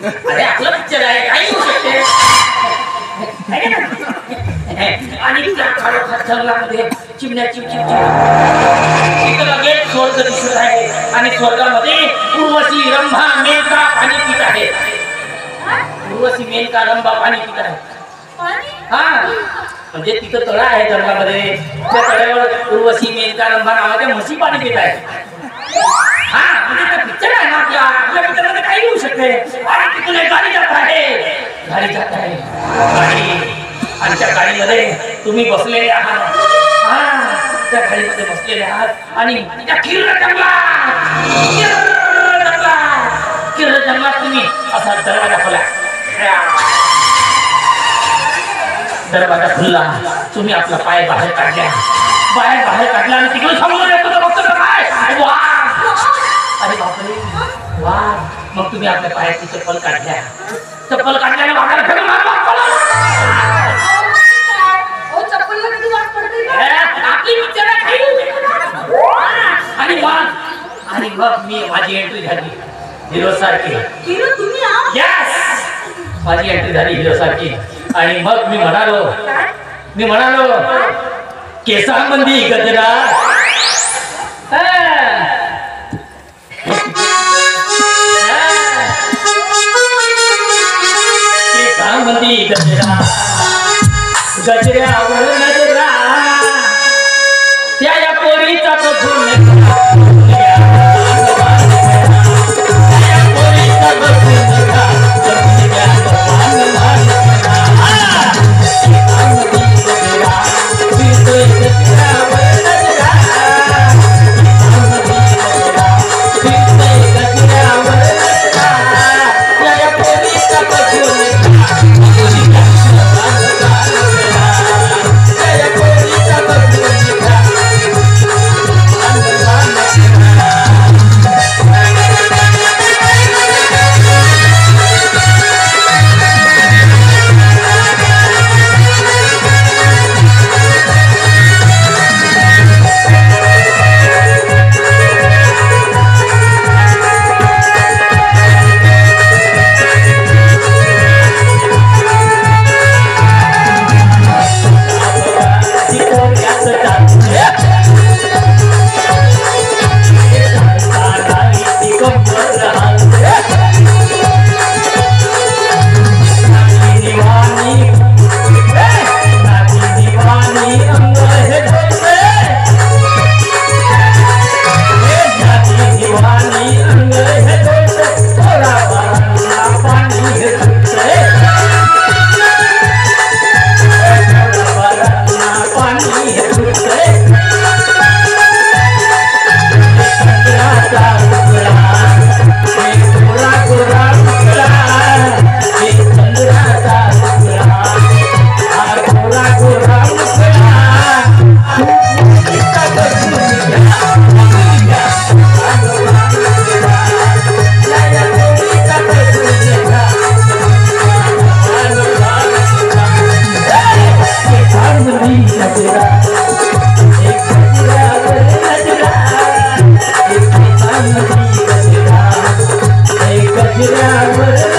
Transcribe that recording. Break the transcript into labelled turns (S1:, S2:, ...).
S1: अरे आपलं पिक्चर आहे, काही होऊ शकते. आणि त्या खालोखाल जंगलामध्ये चिमण्या चिमचिम तिथं लगेच स्वर्ग दिसत आहे आणि स्वर्गामध्ये उर्वशी रंभा मेनका पाणी पित आहे. उर्वशी मेनका रंभा पाणी पित आहे. हा म्हणजे तिथं तळा आहे जंगलामध्ये, त्या तळ्यावर उर्वशी मेनका रंभा नावाच्या म्हशी पाणी पित आहे. हा म्हणजे ते पिक्चर आहे ना, आपल्या पिक्चरमध्ये काही होऊ शकते. आणि तिथून एक गाडी जात आहे, गाडी जात आहे गाडी, आणि त्या गाडीमध्ये तुम्ही बसलेले आहात. हा त्या गाडीमध्ये बसलेले आहात आणि त्या किर्र जंगलात तुम्ही असा दरवाजा खोला. दरवाजा खुलला, तुम्ही आपला पाय बाहेर काढला, बाहेर काढला आणि तिकडे समोर येतो तर बघतो काय, अरे बापरे वा. मग तुम्ही आपल्या पायाची चप्पल काढल्याने वाघाला फेकून मारला. आणि मग मी माझी एंट्री झाली हिरो सारखी. माझी एंट्री झाली हिरो सारखी. आणि मग मी म्हणालो केसांमध्ये गजरा, केसांमध्ये गजरा, गजऱ्यावर नजरा, त्या पोरीचा बघून
S2: गजऱ्यावर